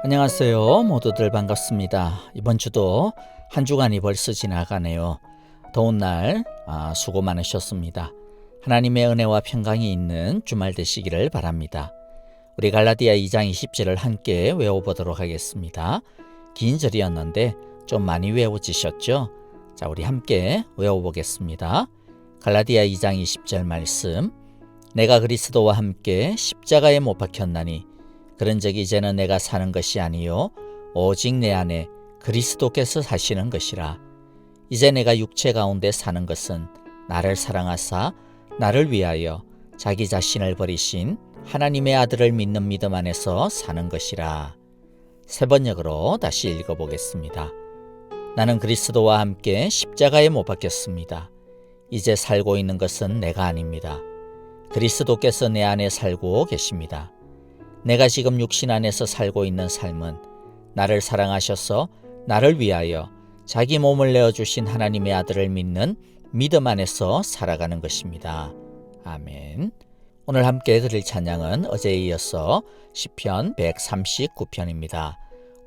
안녕하세요. 모두들 반갑습니다. 이번 주도 한 주간이 벌써 지나가네요. 더운 날 수고 많으셨습니다. 하나님의 은혜와 평강이 있는 주말 되시기를 바랍니다. 우리 갈라디아 2장 20절을 함께 외워보도록 하겠습니다. 긴 절이었는데 좀 많이 외워지셨죠? 자, 우리 함께 외워보겠습니다. 갈라디아 2장 20절 말씀. 내가 그리스도와 함께 십자가에 못 박혔나니 그런즉 이제는 내가 사는 것이 아니요 오직 내 안에 그리스도께서 사시는 것이라. 이제 내가 육체 가운데 사는 것은 나를 사랑하사 나를 위하여 자기 자신을 버리신 하나님의 아들을 믿는 믿음 안에서 사는 것이라. 세 번역으로 다시 읽어보겠습니다. 나는 그리스도와 함께 십자가에 못 박혔습니다. 이제 살고 있는 것은 내가 아닙니다. 그리스도께서 내 안에 살고 계십니다. 내가 지금 육신 안에서 살고 있는 삶은 나를 사랑하셔서 나를 위하여 자기 몸을 내어주신 하나님의 아들을 믿는 믿음 안에서 살아가는 것입니다. 아멘. 오늘 함께 드릴 찬양은 어제에 이어서 시편 139편입니다.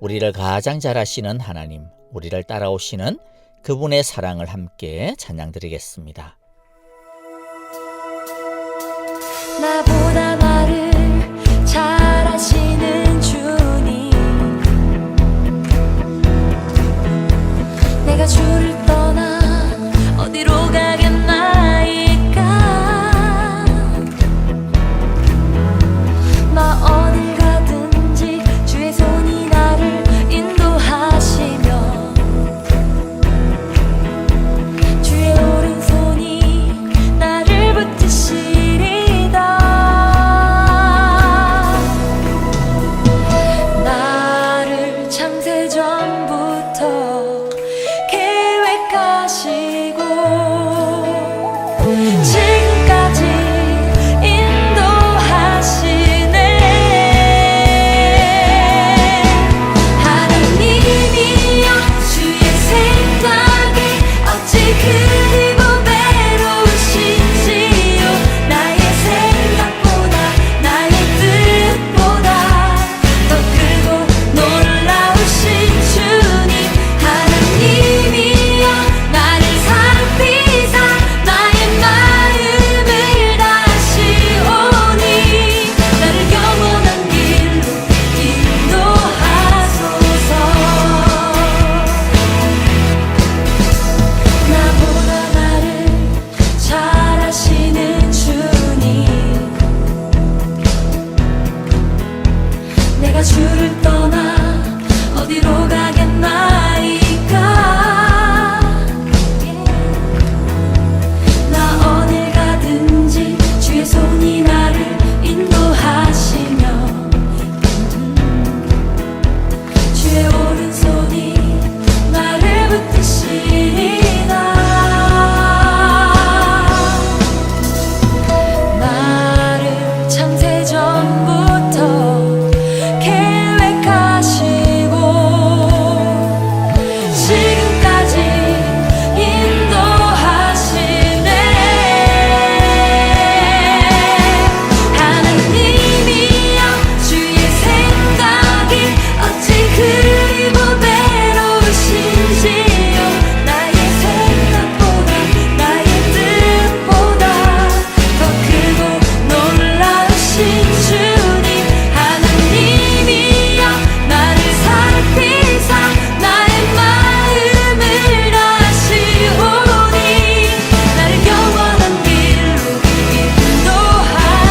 우리를 가장 잘 아시는 하나님, 우리를 따라오시는 그분의 사랑을 함께 찬양드리겠습니다. 나보다 나를 잘 아시는 주님, 내가 주를 떠나 어디로 가겠나이까. 나 어딜 가든지 주의 손이 나를 인도하시며 주의 오른손이 나를 붙드시리다. 나를 창세전부터 계획하시고 지금까지 인도하시네. 하나님이여 주의 생각이 어찌 그리 보배로우신지요. 나의 생각보다 나의 뜻보다 더 크고 놀라우신 주님. 하나님이여 나를 살피사 나의 마음을 다시오니 나를 영원한 길로 인도하소서. 나보다 나를 잘 아시는 주님, 내가 주를 떠나 어디로 가겠나이까. 나 어딜 가든지 주의 손이 나를 인도하시며 주의 오른손이 나를 붙드시리다. 나를 창세전부터 계획하시고 지금까지 인도하시네. 하나님이여 주의 생각이 어찌 그리 보배로우신지요. 나의 생각보다 나의 뜻보다 더 크고 놀라우신 주님. 하나님이여 나를 살피사 나의 마음을 다시오니 나를 영원한 길로 인도하소서.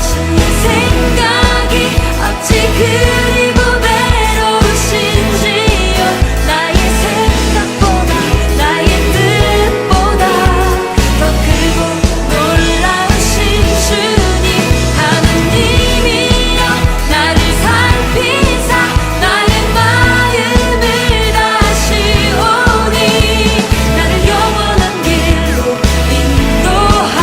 주의 생각이 어찌 그리 보배로우신지요. 나의 생각보다 나의 뜻보다 더 크고 놀라우신 주님. 하나님이여 나를 살피사 나의 마음을 다시오니 나를 영원한 길로 인도하소서.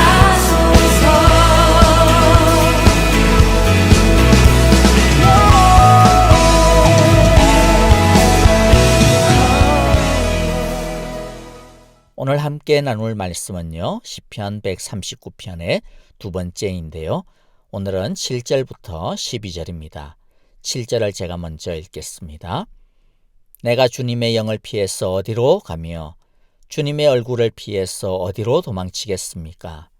오늘 함께 나눌 말씀은요, 시편 139편의 두 번째인데요. 오늘은 7절부터 12절입니다. 7절을 제가 먼저 읽겠습니다. 내가 주님의 영을 피해서 어디로 가며 주님의 얼굴을 피해서 어디로 도망치겠습니까?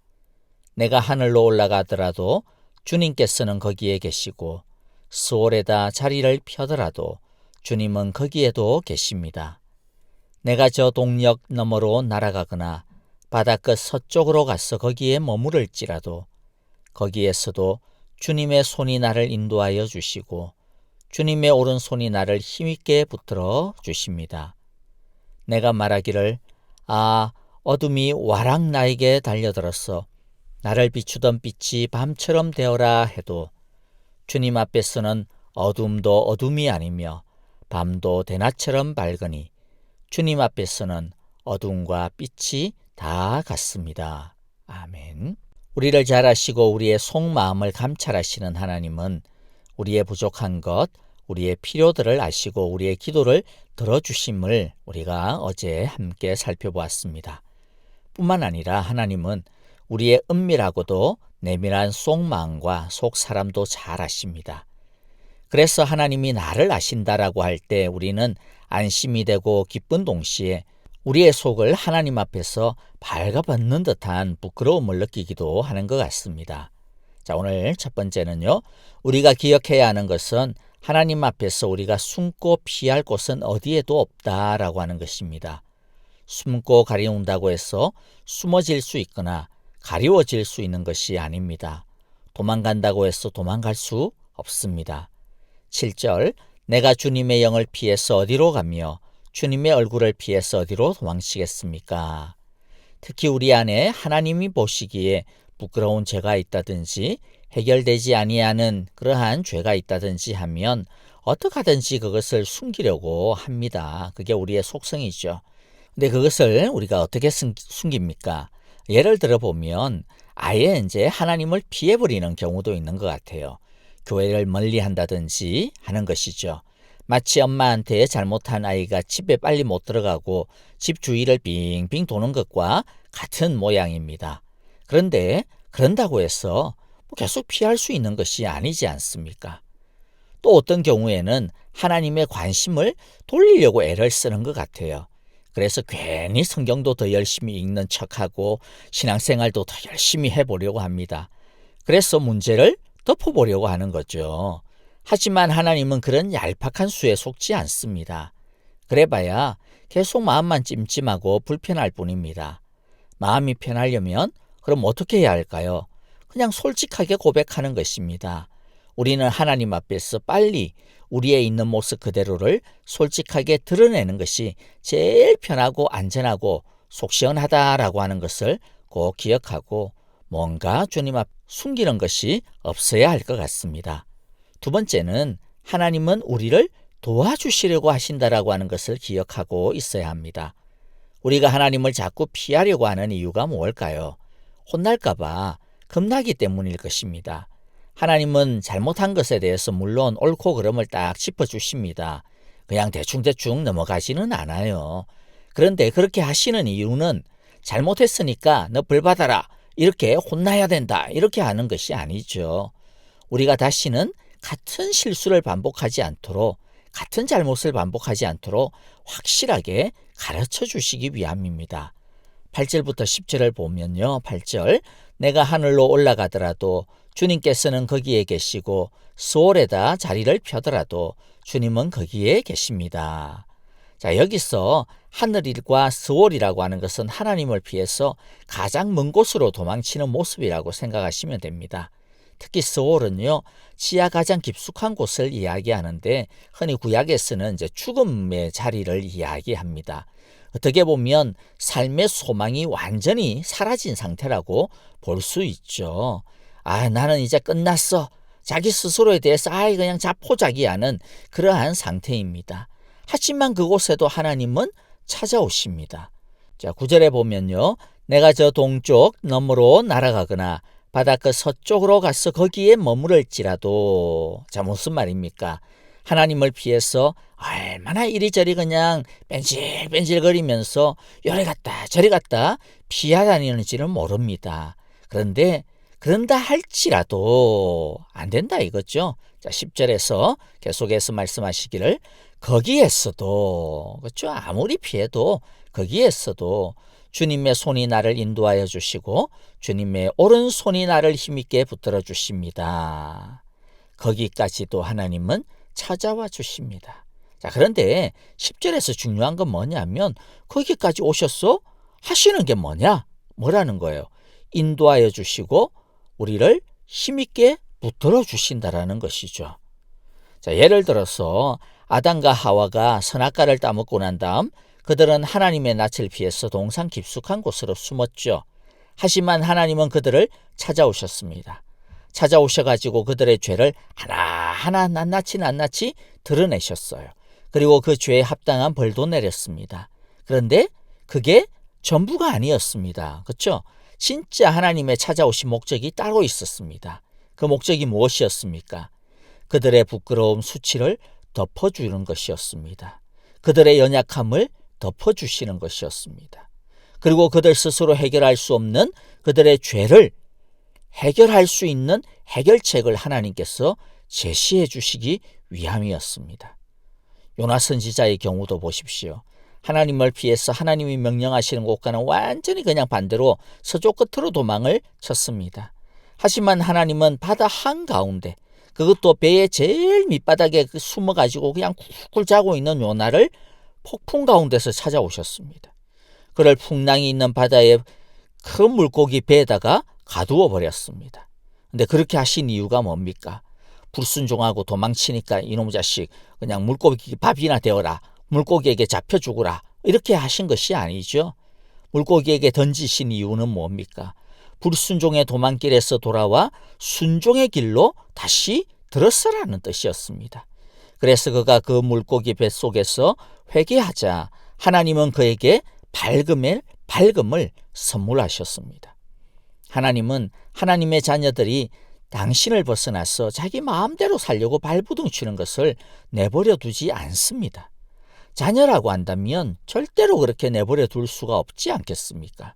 내가 하늘로 올라가더라도 주님께서는 거기에 계시고 스올에다 자리를 펴더라도 주님은 거기에도 계십니다. 내가 저 동력 너머로 날아가거나 바다 끝 서쪽으로 가서 거기에 머무를지라도 거기에서도 주님의 손이 나를 인도하여 주시고 주님의 오른손이 나를 힘있게 붙들어 주십니다. 내가 말하기를 어둠이 와락 나에게 달려들어서 나를 비추던 빛이 밤처럼 되어라 해도 주님 앞에서는 어둠도 어둠이 아니며 밤도 대낮처럼 밝으니 주님 앞에서는 어둠과 빛이 다 같습니다. 아멘. 우리를 잘 아시고 우리의 속마음을 감찰하시는 하나님은 우리의 부족한 것, 우리의 필요들을 아시고 우리의 기도를 들어주심을 우리가 어제 함께 살펴보았습니다. 뿐만 아니라 하나님은 우리의 은밀하고도 내밀한 속마음과 속사람도 잘 아십니다. 그래서 하나님이 나를 아신다라고 할 때 우리는 안심이 되고 기쁜 동시에 우리의 속을 하나님 앞에서 밝아받는 듯한 부끄러움을 느끼기도 하는 것 같습니다. 자, 오늘 첫 번째는요. 우리가 기억해야 하는 것은 하나님 앞에서 우리가 숨고 피할 곳은 어디에도 없다라고 하는 것입니다. 숨고 가리운다고 해서 숨어질 수 있거나 가리워질 수 있는 것이 아닙니다. 도망간다고 해서 도망갈 수 없습니다. 7절 내가 주님의 영을 피해서 어디로 가며 주님의 얼굴을 피해서 어디로 도망치겠습니까? 특히 우리 안에 하나님이 보시기에 부끄러운 죄가 있다든지 해결되지 아니하는 그러한 죄가 있다든지 하면 어떻게 하든지 그것을 숨기려고 합니다. 그게 우리의 속성이죠. 근데 그것을 우리가 어떻게 숨깁니까? 예를 들어 보면 아예 이제 하나님을 피해버리는 경우도 있는 것 같아요. 교회를 멀리 한다든지 하는 것이죠. 마치 엄마한테 잘못한 아이가 집에 빨리 못 들어가고 집 주위를 빙빙 도는 것과 같은 모양입니다. 그런데 그런다고 해서 계속 피할 수 있는 것이 아니지 않습니까? 또 어떤 경우에는 하나님의 관심을 돌리려고 애를 쓰는 것 같아요. 그래서 괜히 성경도 더 열심히 읽는 척하고 신앙생활도 더 열심히 해보려고 합니다. 그래서 문제를 덮어보려고 하는 거죠. 하지만 하나님은 그런 얄팍한 수에 속지 않습니다. 그래봐야 계속 마음만 찜찜하고 불편할 뿐입니다. 마음이 편하려면 그럼 어떻게 해야 할까요? 그냥 솔직하게 고백하는 것입니다. 우리는 하나님 앞에서 빨리 우리의 있는 모습 그대로를 솔직하게 드러내는 것이 제일 편하고 안전하고 속 시원하다라고 하는 것을 꼭 기억하고 뭔가 주님 앞 숨기는 것이 없어야 할 것 같습니다. 두 번째는 하나님은 우리를 도와주시려고 하신다라고 하는 것을 기억하고 있어야 합니다. 우리가 하나님을 자꾸 피하려고 하는 이유가 뭘까요? 혼날까 봐 겁나기 때문일 것입니다. 하나님은 잘못한 것에 대해서 물론 옳고 그름을 딱 짚어주십니다. 그냥 대충대충 넘어가지는 않아요. 그런데 그렇게 하시는 이유는 잘못했으니까 너 벌 받아라, 이렇게 혼나야 된다, 이렇게 하는 것이 아니죠. 우리가 다시는 같은 실수를 반복하지 않도록, 같은 잘못을 반복하지 않도록 확실하게 가르쳐 주시기 위함입니다. 8절부터 10절을 보면요. 8절 내가 하늘로 올라가더라도 주님께서는 거기에 계시고 스올에다 자리를 펴더라도 주님은 거기에 계십니다. 자, 여기서 하늘일과 스올이라고 하는 것은 하나님을 피해서 가장 먼 곳으로 도망치는 모습이라고 생각하시면 됩니다. 특히 스올은요, 지하 가장 깊숙한 곳을 이야기하는데 흔히 구약에서는 이제 죽음의 자리를 이야기합니다. 어떻게 보면 삶의 소망이 완전히 사라진 상태라고 볼 수 있죠. 나는 이제 끝났어. 자기 스스로에 대해서 그냥 자포자기하는 그러한 상태입니다. 하지만 그곳에도 하나님은 찾아오십니다. 자, 9절에 보면요. 내가 저 동쪽 너머로 날아가거나 바닷가 서쪽으로 가서 거기에 머무를지라도. 자, 무슨 말입니까? 하나님을 피해서 얼마나 이리저리 그냥 뺀질뺀질거리면서 요리 갔다 저리 갔다 피하다니는지는 모릅니다. 그런데 그런다 할지라도 안 된다 이거죠. 자, 10절에서 계속해서 말씀하시기를 거기에서도, 그렇죠? 아무리 피해도 거기에서도 주님의 손이 나를 인도하여 주시고 주님의 오른손이 나를 힘있게 붙들어 주십니다. 거기까지도 하나님은 찾아와 주십니다. 자, 그런데 10절에서 중요한 건 뭐냐면 거기까지 오셨어? 하시는 게 뭐냐? 뭐라는 거예요? 인도하여 주시고 우리를 힘있게 붙들어 주신다라는 것이죠. 자, 예를 들어서 아담과 하와가 선악과를 따먹고 난 다음 그들은 하나님의 낯을 피해서 동산 깊숙한 곳으로 숨었죠. 하지만 하나님은 그들을 찾아오셨습니다. 찾아오셔가지고 그들의 죄를 하나하나 낱낱이 드러내셨어요. 그리고 그 죄에 합당한 벌도 내렸습니다. 그런데 그게 전부가 아니었습니다. 그렇죠? 진짜 하나님의 찾아오신 목적이 따로 있었습니다. 그 목적이 무엇이었습니까? 그들의 부끄러움, 수치를 덮어주는 것이었습니다. 그들의 연약함을 덮어주시는 것이었습니다. 그리고 그들 스스로 해결할 수 없는 그들의 죄를 해결할 수 있는 해결책을 하나님께서 제시해 주시기 위함이었습니다. 요나 선지자의 경우도 보십시오. 하나님을 피해서 하나님이 명령하시는 곳과는 완전히 그냥 반대로 서쪽 끝으로 도망을 쳤습니다. 하지만 하나님은 바다 한가운데, 그것도 배의 제일 밑바닥에 숨어가지고 그냥 쿨쿨 자고 있는 요나를 폭풍 가운데서 찾아오셨습니다. 그를 풍랑이 있는 바다에 큰 물고기 배에다가 가두어 버렸습니다. 근데 그렇게 하신 이유가 뭡니까? 불순종하고 도망치니까 이놈 자식 그냥 물고기 밥이나 되어라, 물고기에게 잡혀 죽으라, 이렇게 하신 것이 아니죠. 물고기에게 던지신 이유는 뭡니까? 불순종의 도망길에서 돌아와 순종의 길로 다시 들었으라는 뜻이었습니다. 그래서 그가 그 물고기 뱃속에서 회개하자 하나님은 그에게 밝음을 선물하셨습니다. 하나님은 하나님의 자녀들이 당신을 벗어나서 자기 마음대로 살려고 발부둥 치는 것을 내버려 두지 않습니다. 자녀라고 한다면 절대로 그렇게 내버려 둘 수가 없지 않겠습니까?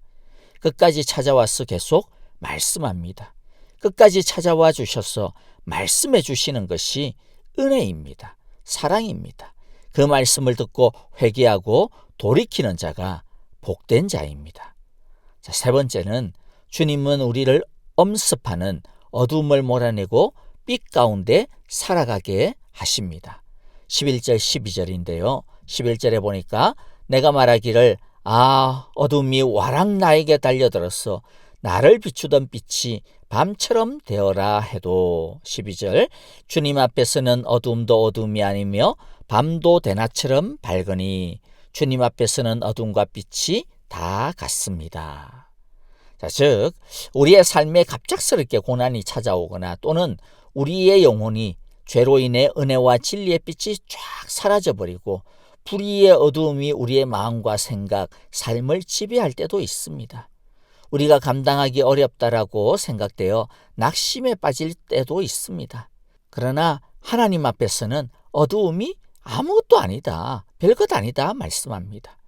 끝까지 찾아와서 계속 말씀합니다. 끝까지 찾아와 주셔서 말씀해 주시는 것이 은혜입니다. 사랑입니다. 그 말씀을 듣고 회개하고 돌이키는 자가 복된 자입니다. 자, 세 번째는 주님은 우리를 엄습하는 어둠을 몰아내고 빛 가운데 살아가게 하십니다. 11절 12절인데요. 11절에 보니까 내가 말하기를 어둠이 와락 나에게 달려들어서 나를 비추던 빛이 밤처럼 되어라 해도 12절 주님 앞에서는 어둠도 어둠이 아니며 밤도 대낮처럼 밝으니 주님 앞에서는 어둠과 빛이 다 같습니다. 자, 즉 우리의 삶에 갑작스럽게 고난이 찾아오거나 또는 우리의 영혼이 죄로 인해 은혜와 진리의 빛이 쫙 사라져버리고 불의의 어두움이 우리의 마음과 생각, 삶을 지배할 때도 있습니다. 우리가 감당하기 어렵다라고 생각되어 낙심에 빠질 때도 있습니다. 그러나 하나님 앞에서는 어두움이 아무것도 아니다, 별것 아니다 말씀합니다.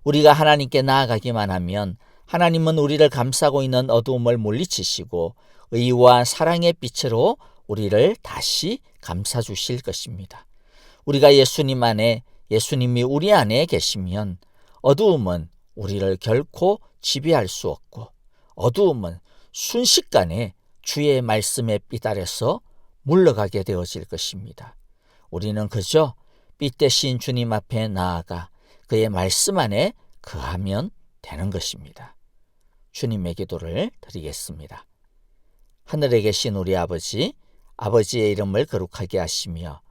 우리가 하나님께 나아가기만 하면 하나님은 우리를 감싸고 있는 어두움을 물리치시고 의와 사랑의 빛으로 우리를 다시 감싸주실 것입니다. 우리가 예수님 안에, 예수님이 우리 안에 계시면 어두움은 우리를 결코 지배할 수 없고 어두움은 순식간에 주의 말씀에 빛 아래서 물러가게 되어질 것입니다. 우리는 그저 빛 대신 주님 앞에 나아가 그의 말씀 안에 거하면 되는 것입니다. 주님의 기도를 드리겠습니다. 하늘에 계신 우리 아버지, 아버지의 이름을 거룩하게 하시며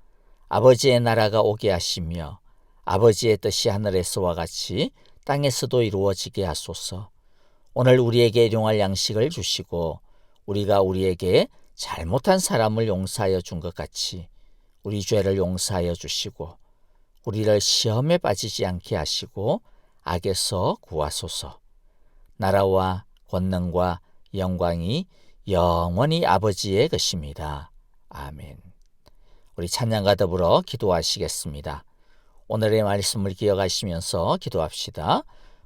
아버지의 나라가 오게 하시며 아버지의 뜻이 하늘에서와 같이 땅에서도 이루어지게 하소서. 오늘 우리에게 일용할 양식을 주시고 우리가 우리에게 잘못한 사람을 용서하여 준 것 같이 우리 죄를 용서하여 주시고 우리를 시험에 빠지지 않게 하시고 악에서 구하소서. 나라와 권능과 영광이 영원히 아버지의 것입니다. 아멘. 우리 찬양과 더불어 기도하시겠습니다. 오늘의 말씀을 기억하시면서 기도합시다.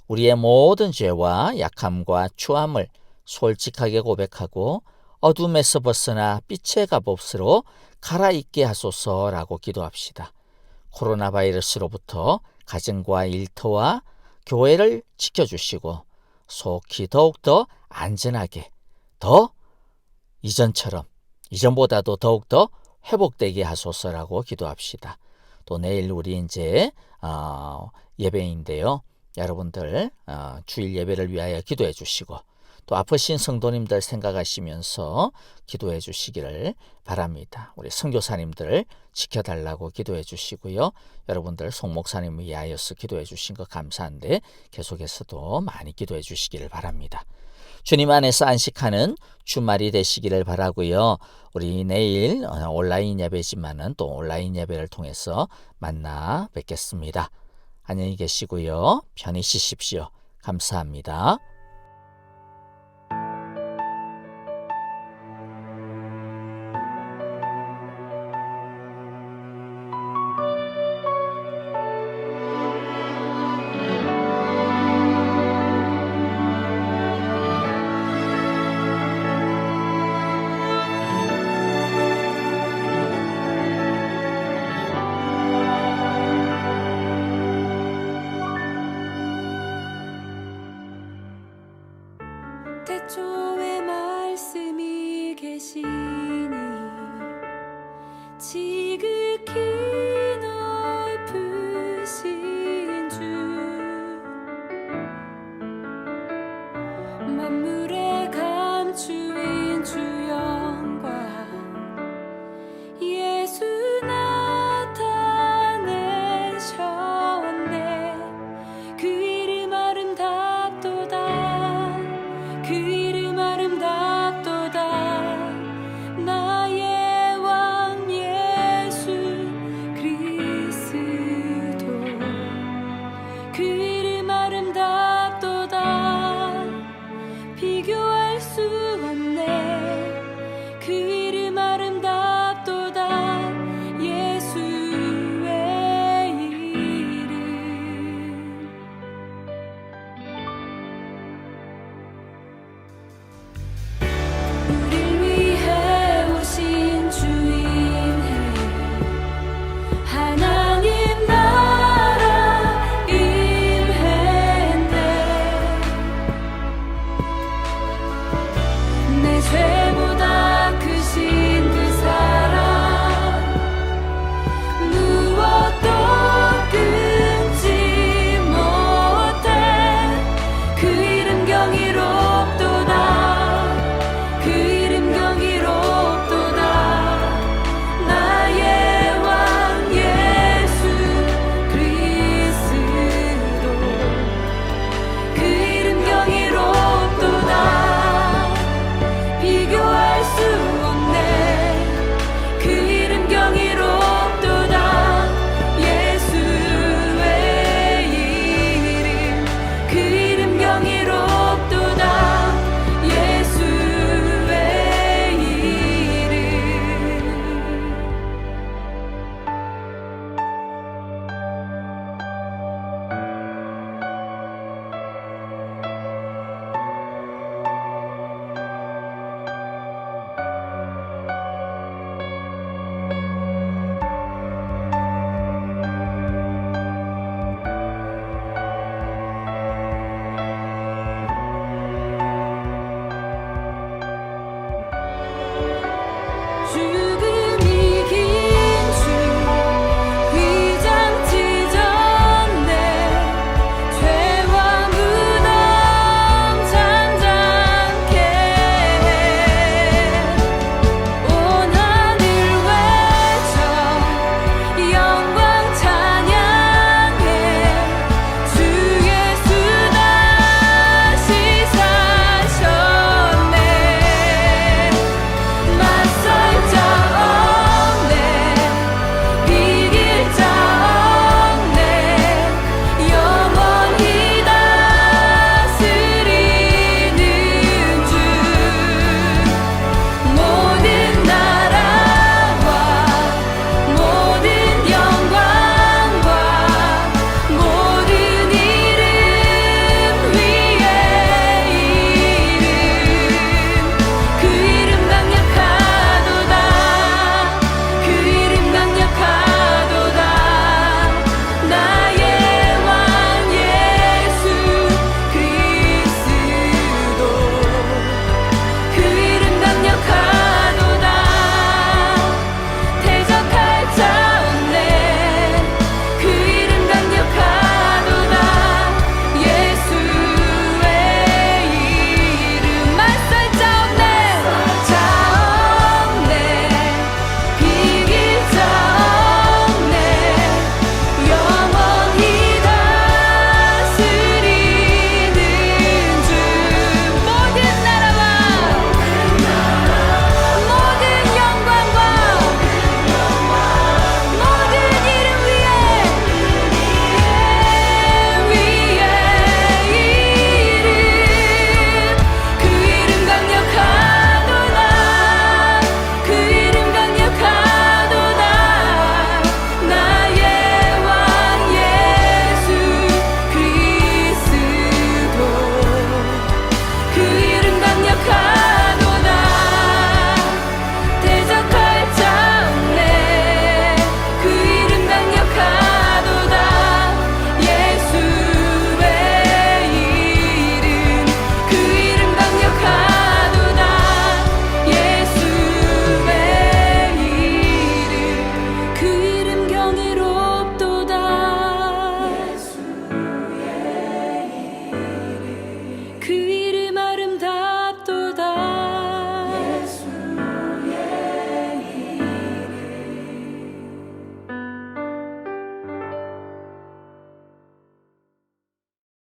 우리의 모든 죄와 약함과 추함을 솔직하게 고백하고 어둠에서 벗어나 빛의 값없으로 갈아입게 하소서라고 기도합시다. 코로나 바이러스로부터 가정과 일터와 교회를 지켜주시고 속히 더욱더 안전하게 더 이전보다도 더욱더 회복되게 하소서라고 기도합시다. 또 내일 우리 이제 예배인데요. 여러분들 주일 예배를 위하여 기도해 주시고 또 아프신 성도님들 생각하시면서 기도해 주시기를 바랍니다. 우리 선교사님들 지켜달라고 기도해 주시고요. 여러분들 송 목사님을 위하여서 기도해 주신 거 감사한데 계속해서도 많이 기도해 주시기를 바랍니다. 주님 안에서 안식하는 주말이 되시기를 바라고요. 우리 내일 온라인 예배지만은 또 온라인 예배를 통해서 만나 뵙겠습니다. 안녕히 계시고요. 편히 쉬십시오. 감사합니다. 태초에 말씀이 계시니 지극히 높으신 주 만물의 감추인 주 영광 예수 나타내셨네. 그 이름 아름답도다. 그 이름 아름답도다. 나의 왕 예수 그리스도 그